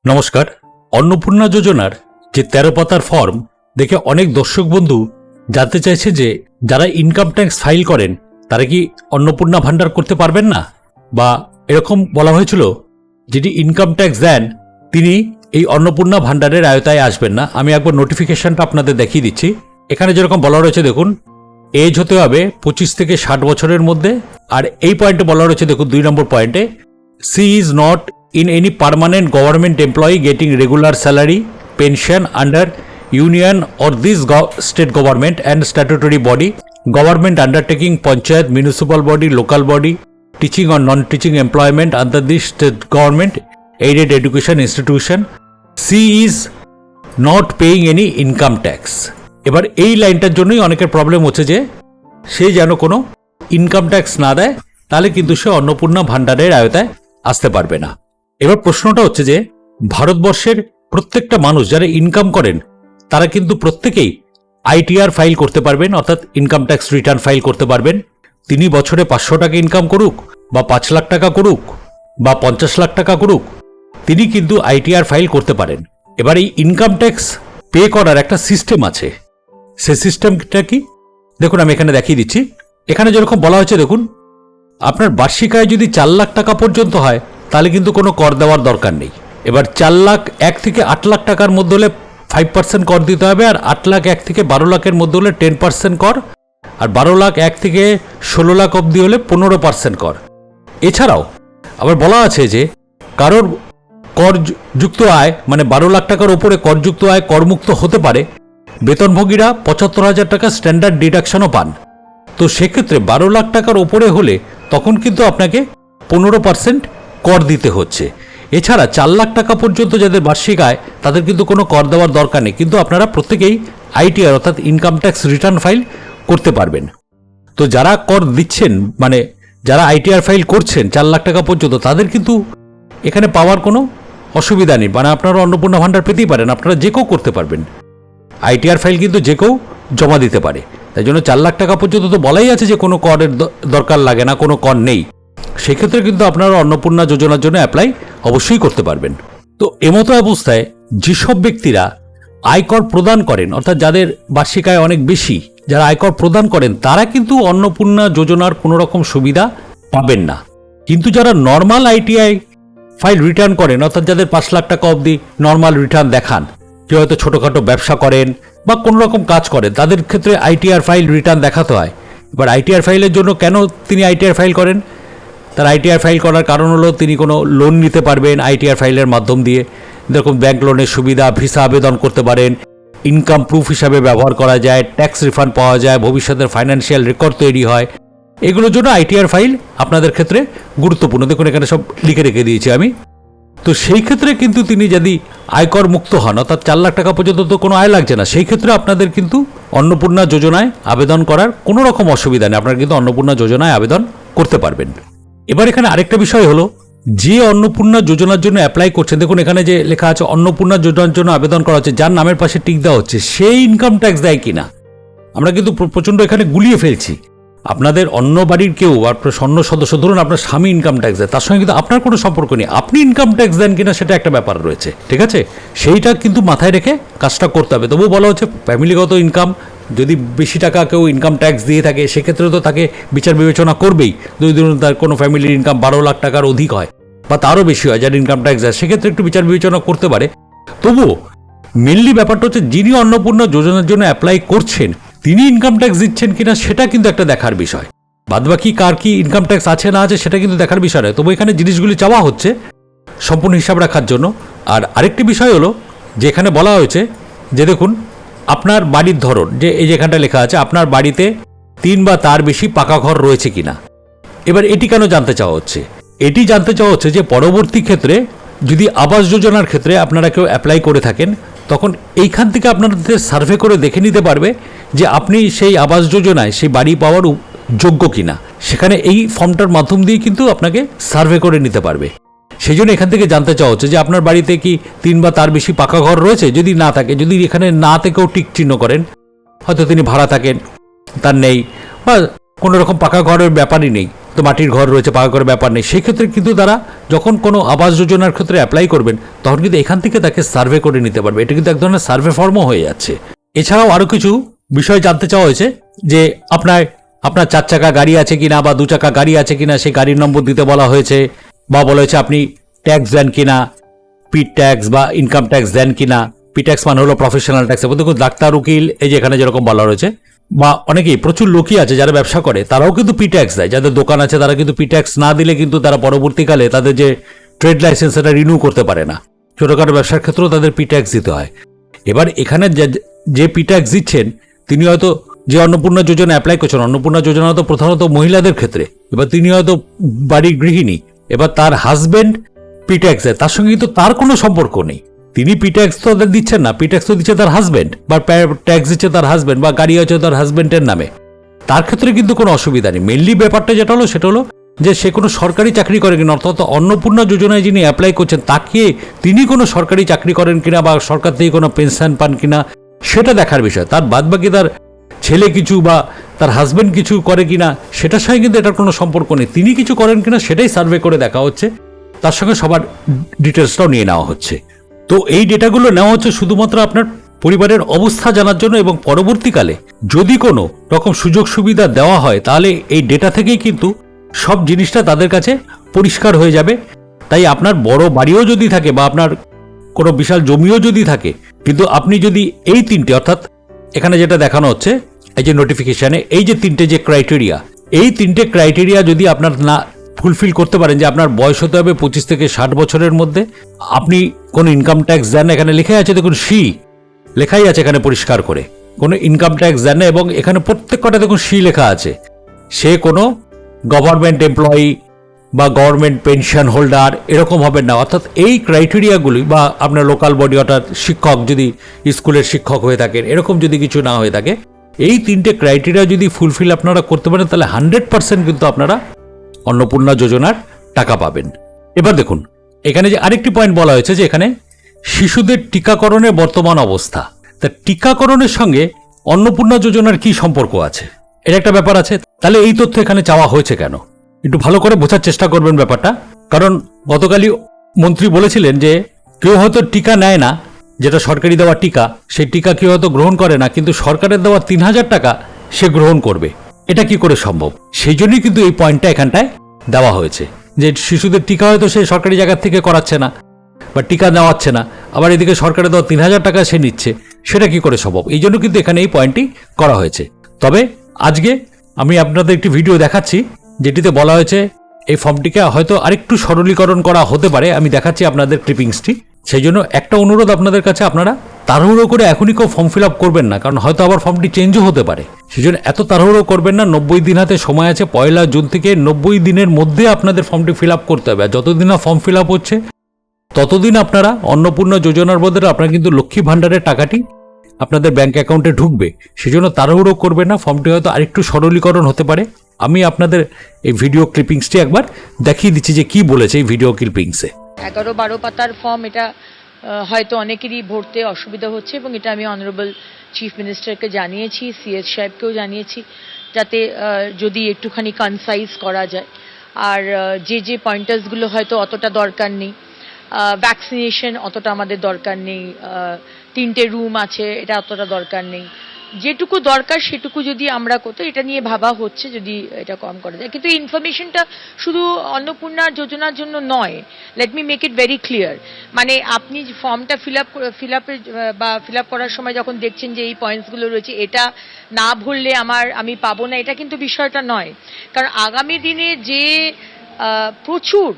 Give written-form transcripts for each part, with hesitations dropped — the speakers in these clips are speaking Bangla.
নমস্কার। অন্নপূর্ণা যোজনার যে 13 পাতার ফর্ম দেখে অনেক দর্শক বন্ধু জানতে চাইছে যে যারা ইনকাম ট্যাক্স ফাইল করেন তারা কি অন্নপূর্ণা ভান্ডার করতে পারবেন না, বা এরকম বলা হয়েছিল যিনি ইনকাম ট্যাক্স দেন তিনি এই অন্নপূর্ণা ভান্ডারের আওতায় আসবেন না। আমি একবার নোটিফিকেশনটা আপনাদের দেখিয়ে দিচ্ছি। এখানে যেরকম বলা রয়েছে দেখুন, এজ হতে হবে 25 থেকে 60 বছরের মধ্যে। আর এই পয়েন্টে বলা রয়েছে দেখুন 2 নম্বর পয়েন্টে, she is not in any permanent government employee getting regular salary, pension under union or this state government and statutory body, government undertaking, panchayat, municipal body, local body, teaching or non-teaching employment under this state government, aided education institution. C is not paying any income tax. এবার এই লাইনটার জন্যই অনেকের প্রবলেম হচ্ছে যে সে যেন কোনো ইনকাম ট্যাক্স না দেয়, তাহলে কিন্তু সে অন্নপূর্ণা ভান্ডারের আওতায় আসতে পারবে না। এবার প্রশ্নটা হচ্ছে যে ভারতবর্ষের প্রত্যেকটা মানুষ যারা ইনকাম করেন তারা কিন্তু প্রত্যেকেই আইটিআর ফাইল করতে পারবেন, অর্থাৎ ইনকাম ট্যাক্স রিটার্ন ফাইল করতে পারবেন। তিনি বছরে 500 টাকা ইনকাম করুক বা 5 লাখ টাকা করুক বা 50 লাখ টাকা করুক, তিনি কিন্তু আইটিআর ফাইল করতে পারেন। এবার এই ইনকাম ট্যাক্স পে করার একটা সিস্টেম আছে। সেই সিস্টেমটা কি দেখুন, আমি এখানে দেখিয়ে দিচ্ছি। এখানে যেরকম বলা হয়েছে দেখুন, আপনার বার্ষিক আয় যদি 4 লাখ টাকা পর্যন্ত হয় তাহলে কিন্তু কোনো কর দেওয়ার দরকার নেই। এবার 4 লাখ 1 থেকে 8 লাখ টাকার মধ্যে হলে 5% কর দিতে হবে, আর 8 লাখ 1 থেকে 12 লাখের মধ্যে হলে 10% কর, আর 12 লাখ 1 থেকে 16 লাখ অবধি হলে 15% কর। এছাড়াও আবার বলা আছে যে কারোর করযুক্ত আয় মানে 12 লাখ টাকার উপরে করযুক্ত আয় করমুক্ত হতে পারে। বেতনভোগীরা 75,000 টাকা স্ট্যান্ডার্ড ডিডাকশনও পান। তো সেক্ষেত্রে 12 লাখ টাকার ওপরে হলে তখন কিন্তু আপনাকে 15% কর দিতে হচ্ছে। এছাড়া 4 লাখ টাকা পর্যন্ত যাদের বার্ষিক আয় তাদের কিন্তু কোনো কর দেওয়ার দরকার নেই, কিন্তু আপনারা প্রত্যেকেই আইটিআর অর্থাৎ ইনকাম ট্যাক্স রিটার্ন ফাইল করতে পারবেন। তো যারা কর দিচ্ছেন মানে যারা আইটিআর ফাইল করছেন 4 লাখ টাকা পর্যন্ত, তাদের কিন্তু এখানে পাওয়ার কোনো অসুবিধা নেই, মানে আপনারা অন্নপূর্ণা ভান্ডার পেতেই পারেন, আপনারা যে কেউ করতে পারবেন। আইটিআর ফাইল কিন্তু যে কেউ জমা দিতে পারে। তাই জন্য 4 লাখ টাকা পর্যন্ত তো বলাই আছে যে কোনো করের দরকার লাগে না, কোনো কর নেই। সেক্ষেত্রে কিন্তু আপনারা অন্নপূর্ণা যোজনার জন্য অ্যাপ্লাই অবশ্যই করতে পারবেন। তো এমতো অবস্থায় যেসব ব্যক্তিরা আয়কর প্রদান করেন, অর্থাৎ যাদের বার্ষিক আয় অনেক বেশি, যারা আয়কর প্রদান করেন তারা কিন্তু অন্নপূর্ণা যোজনার কোনো রকম সুবিধা পাবেন না। কিন্তু যারা নর্মাল আইটিআই ফাইল রিটার্ন করেন, অর্থাৎ যাদের 5 লাখ টাকা অবধি নর্মাল রিটার্ন দেখান, কেউ হয়তো ছোটোখাটো ব্যবসা করেন বা কোনো রকম কাজ করেন, তাদের ক্ষেত্রে আইটিআর ফাইল রিটার্ন দেখাতে হয়। এবার আইটিআর ফাইলের জন্য কেন তিনি আইটিআর ফাইল করেন? তার আইটিআর ফাইল করার কারণ হলো তিনি কোনো লোন নিতে পারবেন আইটিআর ফাইলের মাধ্যম দিয়ে। যেরকম ব্যাংক লোনের সুবিধা, ভিসা আবেদন করতে পারেন, ইনকাম প্রুফ হিসাবে ব্যবহার করা যায়, ট্যাক্স রিফান্ড পাওয়া যায়, ভবিষ্যতের ফাইন্যান্সিয়াল রেকর্ড তৈরি হয়। এগুলোর জন্য আইটিআর ফাইল আপনাদের ক্ষেত্রে গুরুত্বপূর্ণ। দেখুন এখানে সব লিখে রেখে দিয়েছি আমি। তো সেই ক্ষেত্রে কিন্তু তিনি যদি আয়কর মুক্ত হন, অর্থাৎ 4 লাখ টাকা পর্যন্ত তো কোনো আয় লাগছে না, সেই ক্ষেত্রে আপনাদের কিন্তু অন্নপূর্ণা যোজনায় আবেদন করার কোনো রকম অসুবিধা নেই, আপনারা কিন্তু অন্নপূর্ণা যোজনায় আবেদন করতে পারবেন। এবার এখানে আরেকটা বিষয় হলো, যে অন্নপূর্ণা যোজনার জন্য অ্যাপ্লাই করছেন, দেখুন এখানে যে লেখা আছে অন্নপূর্ণা যোজনার জন্য আবেদন করা হচ্ছে, যার নামের পাশে টিক দেওয়া হচ্ছে, সেই ইনকাম ট্যাক্স দেয় কিনা আমরা কিন্তু প্রচণ্ড এখানে গুলিয়ে ফেলছি। আপনাদের অন্য বাড়ির কেউ, আপনার অন্য সদস্য, ধরুন আপনার স্বামী ইনকাম ট্যাক্স দেয়, তার সঙ্গে কিন্তু আপনার কোনো সম্পর্ক নেই, আপনি ইনকাম ট্যাক্স দেন কিনা সেটা একটা ব্যাপার রয়েছে, ঠিক আছে? সেইটা কিন্তু মাথায় রেখে কাজটা করতে হবে। তবুও বলা হচ্ছে ফ্যামিলিগত ইনকাম, যদি বেশি টাকা কেউ ইনকাম ট্যাক্স দিয়ে থাকে সেক্ষেত্রে তো তাকে বিচার বিবেচনা করবেই। যদি ধরুন তার কোনো ফ্যামিলির ইনকাম 12 লাখ টাকার অধিক হয় বা তারও বেশি হয়, যার ইনকাম ট্যাক্স দেয়, সেক্ষেত্রে একটু বিচার বিবেচনা করতে পারে। তবুও মেনলি ব্যাপারটা হচ্ছে যিনি অন্নপূর্ণা যোজনার জন্য অ্যাপ্লাই করছেন তিনি ইনকাম ট্যাক্স দিচ্ছেন কিনা সেটা কিন্তু একটা দেখার বিষয়। বাদবাকি কার কি ইনকাম ট্যাক্স আছে না আছে সেটা কিন্তু দেখার বিষয় নয়। তবু এখানে জিনিসগুলি চাওয়া হচ্ছে সম্পূর্ণ হিসাব রাখার জন্য। আর আরেকটি বিষয় হলো যে এখানে বলা হয়েছে যে দেখুন আপনার বাড়ির ধরন, যে এই যেখানটা লেখা আছে আপনার বাড়িতে 3 বা তার বেশি পাকা ঘর রয়েছে কিনা। এবার এটি কেন জানতে চাওয়া হচ্ছে? এটি জানতে চাওয়া হচ্ছে যে পরবর্তী ক্ষেত্রে যদি আবাস যোজনার ক্ষেত্রে আপনারা কেউ অ্যাপ্লাই করে থাকেন, তখন এইখান থেকে আপনাদের সার্ভে করে দেখে নিতে পারবে যে আপনি সেই আবাস যোজনায় সেই বাড়ি পাওয়ার যোগ্য কিনা। সেখানে এই ফর্মটার মাধ্যম দিয়ে কিন্তু আপনাকে সার্ভে করে নিতে পারবে। সেই জন্য এখান থেকে জানতে চাওয়া হচ্ছে যে আপনার বাড়িতে কি 3 বা তার বেশি পাকা ঘর রয়েছে। যদি না থাকে, যদি এখানে না থেকেও টিক চিহ্ন করেন, হয়তো তিনি ভাড়া থাকেন, তার নেই, বা কোনো রকম পাকা ঘরের ব্যাপারই নেই, তো মাটির ঘর রয়েছে, পাকা করে ব্যাপার নেই, সেই ক্ষেত্রে কিন্তু তারা যখন কোনো আবাস যোজনার ক্ষেত্রে অ্যাপ্লাই করবেন তখন কিন্তু এখান থেকে তাকে সার্ভে করে নিতে পারবে। এটা কিন্তু এক ধরনের সার্ভে ফর্মও হয়ে যাচ্ছে। এছাড়াও আরও কিছু বিষয় জানতে চাওয়া হয়েছে যে আপনার 4 চাকা গাড়ি আছে কিনা বা 2 চাকা গাড়ি আছে কিনা, সেই গাড়ির নম্বর দিতে বলা হয়েছে, বা বলা হয়েছে আপনি ট্যাক্স দেন কিনা, পি ট্যাক্স বা ইনকাম ট্যাক্স দেন কিনা। পি ট্যাক্স মানে হলো প্রফেশনাল ট্যাক্স, দেখুন ডাক্তার, উকিল, এই যে এখানে যেরকম বলা রয়েছে, বা অনেকেই প্রচুর লোকই আছে যারা ব্যবসা করে তারাও কিন্তু পি ট্যাক্স দেয়। যাদের দোকান আছে তারা কিন্তু পি ট্যাক্স না দিলে কিন্তু তারা পরবর্তীকালে তাদের যে ট্রেড লাইসেন্স সেটা রিনিউ করতে পারে না। ছোটখাটো ব্যবসার ক্ষেত্রেও তাদের পি ট্যাক্স দিতে হয়। এবার এখানে যে পি ট্যাক্স দিচ্ছেন তিনি হয়তো যে অন্নপূর্ণা যোজনা অ্যাপ্লাই করছেন, অন্নপূর্ণা যোজনা তো প্রধানত মহিলাদের ক্ষেত্রে, এবার তিনি হয়তো বাড়ির গৃহিণী, এবার তার হাজবেন্ড পি ট্যাক্স দেয়, তার সঙ্গে কিন্তু তার কোনো সম্পর্ক নেই। তিনি পি ট্যাক্স তো দিচ্ছেন না, পি ট্যাক্স তো দিচ্ছে তার হাজবেন্ড, বা ট্যাক্স দিচ্ছে তার হাজবেন্ড, বা গাড়ি আছে তার হাজবেন্ডের নামে, তার ক্ষেত্রে কিন্তু কোনো অসুবিধা নেই। মেনলি ব্যাপারটা যেটা হলো সেটা হলো যে সে কোনো সরকারি চাকরি করে কিনা, অর্থাৎ অন্নপূর্ণা যোজনায় যিনি অ্যাপ্লাই করছেন তাকে তিনি কোনো সরকারি চাকরি করেন কিনা বা সরকার থেকে কোনো পেনশন পান কিনা সেটা দেখার বিষয়। তার বাদবাকি তার ছেলে কিছু বা তার হাজবেন্ড কিছু করে কিনা সেটার সঙ্গে কিন্তু এটার কোনো সম্পর্ক নেই। তিনি কিছু করেন কিনা সেটাই সার্ভে করে দেখা হচ্ছে, তার সঙ্গে সবার ডিটেলসটাও নিয়ে নেওয়া হচ্ছে। তো এই ডেটাগুলো নেওয়া হচ্ছে শুধুমাত্র আপনার পরিবারের অবস্থা জানার জন্য, এবং পরবর্তীকালে যদি কোনো রকম সুযোগ সুবিধা দেওয়া হয় তাহলে এই ডেটা থেকেই কিন্তু সব জিনিসটা তাদের কাছে পরিষ্কার হয়ে যাবে। তাই আপনার বড় বাড়িও যদি থাকে বা আপনার কোনো বিশাল জমিও যদি থাকে, কিন্তু আপনি যদি এই তিনটে, অর্থাৎ এখানে যেটা দেখানো হচ্ছে এই যে নোটিফিকেশনে এই যে তিনটে যে ক্রাইটেরিয়া, এই তিনটে ক্রাইটেরিয়া যদি আপনার না ফুলফিল করতে পারেন, যে আপনার বয়স হতে হবে 25 থেকে 60 বছরের মধ্যে, আপনি কোনো ইনকাম ট্যাক্স দেন না, এখানে লেখাই আছে, দেখুন সি লেখাই আছে এখানে পরিষ্কার করে, কোনো ইনকাম ট্যাক্স দেন না, এবং এখানে প্রত্যেক কটা দেখুন সি লেখা আছে, সে কোনো গভর্নমেন্ট এমপ্লয়ি বা গভর্নমেন্ট পেনশন হোল্ডার এরকম হবেন না। অর্থাৎ এই ক্রাইটেরিয়াগুলি, বা আপনার লোকাল বডি অর্থাৎ শিক্ষক যদি স্কুলের শিক্ষক হয়ে থাকেন, এরকম যদি কিছু না হয়ে থাকে, এই তিনটে ক্রাইটেরিয়া যদি ফুলফিল আপনারা করতে পারেন তাহলে 100% কিন্তু আপনারা অন্নপূর্ণা যোজনার টাকা পাবেন। এবার দেখুন এখানে যে আরেকটি পয়েন্ট বলা হয়েছে যে এখানে শিশুদের টিকাকরণের বর্তমান অবস্থা, তা টিকাকরণের সঙ্গে অন্নপূর্ণা যোজনার কি সম্পর্ক আছে, এর একটা ব্যাপার আছে। তাহলে এই তথ্য এখানে চাওয়া হয়েছে কেন, একটু ভালো করে বোঝার চেষ্টা করবেন ব্যাপারটা। কারণ গতকালই মন্ত্রী বলেছিলেন যে কেউ হয়তো টিকা নেয় না, যেটা সরকারি দেওয়া টিকা, সেই টিকা কেউ হয়তো গ্রহণ করে না, কিন্তু সরকারের দেওয়া 3000 টাকা সে গ্রহণ করবে। এটা কি করে সম্ভব? সেই জন্যই কিন্তু এই পয়েন্টটা এখানটায় দেওয়া হয়েছে যে শিশুদের টিকা হয়তো সে সরকারি জায়গা থেকে করাচ্ছে না বা টিকা নেওয়াচ্ছে না, আবার এদিকে সরকারের দেওয়া 3000 টাকা সে নিচ্ছে, সেটা কি করে সম্ভব? এই জন্য কিন্তু এখানে এই পয়েন্টটি করা হয়েছে। তবে আজকে আমি আপনাদের একটি ভিডিও দেখাচ্ছি যেটিতে বলা হয়েছে এই ফর্মটিকে হয়তো আরেকটু সরলীকরণ করা হতে পারে। আমি দেখাচ্ছি আপনাদের ক্লিপিংসটি। সেই জন্য একটা অনুরোধ আপনাদের কাছে, আপনারা তাড়াহুড়ো করে এখনই কেউ ফর্ম ফিল আপ করবেন না, কারণ হয়তো আবার ফর্মটি চেঞ্জও হতে পারে। সেই জন্য এত তাড়াহুড়ো করবেন না। 90 দিন হাতে সময় আছে, 1 জুন থেকে 90 দিনের মধ্যে আপনাদের ফর্মটি ফিল আপ করতে হবে। আর যতদিন না ফর্ম ফিল আপ হচ্ছে ততদিন আপনারা অন্নপূর্ণা যোজনার বদলে আপনারা কিন্তু লক্ষ্মী ভাণ্ডারের টাকাটি আপনাদের ব্যাংক অ্যাকাউন্টে ঢুকবে। সেজন্য তাড়াহুড়ো করবেন না, ফর্মটি হয়তো আরেকটু সরলীকরণ হতে পারে। আমি আপনাদের এই ভিডিও ক্লিপিংসটি একবার দেখিয়ে দিচ্ছি যে কি বলেছে এই ভিডিও ক্লিপিংসে। 11-12 পাতার ফর্ম, এটা হয়তো অনেকেরই ভরতে অসুবিধা হচ্ছে, এবং এটা আমি অনারেবল চিফ মিনিস্টারকে জানিয়েছি, সিএস সাহেবকেও জানিয়েছি, যাতে যদি একটুখানি কনসাইজ করা যায়। আর যে পয়েন্টার্সগুলো হয়তো অতটা দরকার নেই, ভ্যাকসিনেশন অতটা আমাদের দরকার নেই, 3টে রুম আছে এটা অতটা দরকার নেই, যেটুকু দরকার সেটুকু যদি আমরা করতে, এটা নিয়ে ভাবা হচ্ছে যদি এটা কম করা যায়। কিন্তু ইনফরমেশনটা শুধু অন্নপূর্ণা যোজনার জন্য নয়, let me make it very clear. মানে আপনি ফর্মটা ফিল আপ করার সময় যখন দেখছেন যে এই পয়েন্টসগুলো রয়েছে, এটা না ভরলে আমি পাবো না, এটা কিন্তু বিষয়টা নয়। কারণ আগামী দিনে যে প্রচুর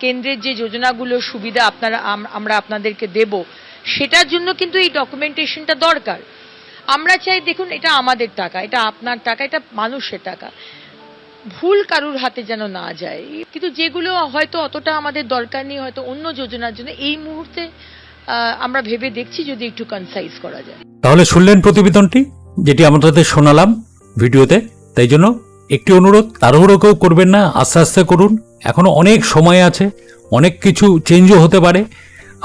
কেন্দ্রের যে যোজনাগুলো সুবিধা আমরা আপনাদেরকে দেব, সেটার জন্য কিন্তু এই ডকুমেন্টেশনটা দরকার। আমরা চাই, দেখুন এটা আমাদের টাকা, এটা আপনার টাকা, এটা মানুষের টাকা, ভুল কারুর হাতে যেন না যায়। কিন্তু যেগুলো হয়তো অতটা আমাদের দরকার নেই, হয়তো অন্য যোজনার জন্য এই মুহূর্তে আমরা ভেবে দেখছি যদি একটু কনসাইজ করা যায়। তাহলে শুনলেন প্রতিবেদনটি যেটি আমাদের শোনালাম ভিডিওতে। তাই জন্য একটি অনুরোধ, তাড়াহুড়ো কেউ করবেন না, আস্তে আস্তে করুন। এখনো অনেক সময় আছে, অনেক কিছু চেঞ্জও হতে পারে,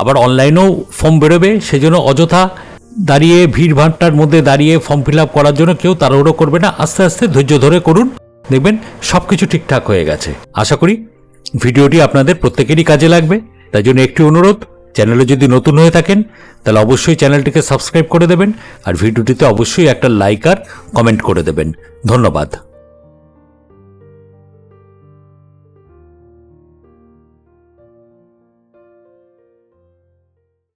আবার অনলাইনেও ফর্ম বেরোবে। সেজন্য অযথা দাঁড়িয়ে ভিড়ভাট্টার মধ্যে দাঁড়িয়ে ফর্ম ফিল আপ করার জন্য কেউ তাড়াহুড়ো করবে না, আস্তে আস্তে ধৈর্য ধরে করুন। দেখবেন সব কিছু ঠিকঠাক হয়ে গেছে। আশা করি ভিডিওটি আপনাদের প্রত্যেকেরই কাজে লাগবে। তাই জন্য একটি অনুরোধ, চ্যানেলে যদি নতুন হয়ে থাকেন তাহলে অবশ্যই চ্যানেলটিকে সাবস্ক্রাইব করে দেবেন, আর ভিডিওটিতে অবশ্যই একটা লাইক আর কমেন্ট করে দেবেন। ধন্যবাদ।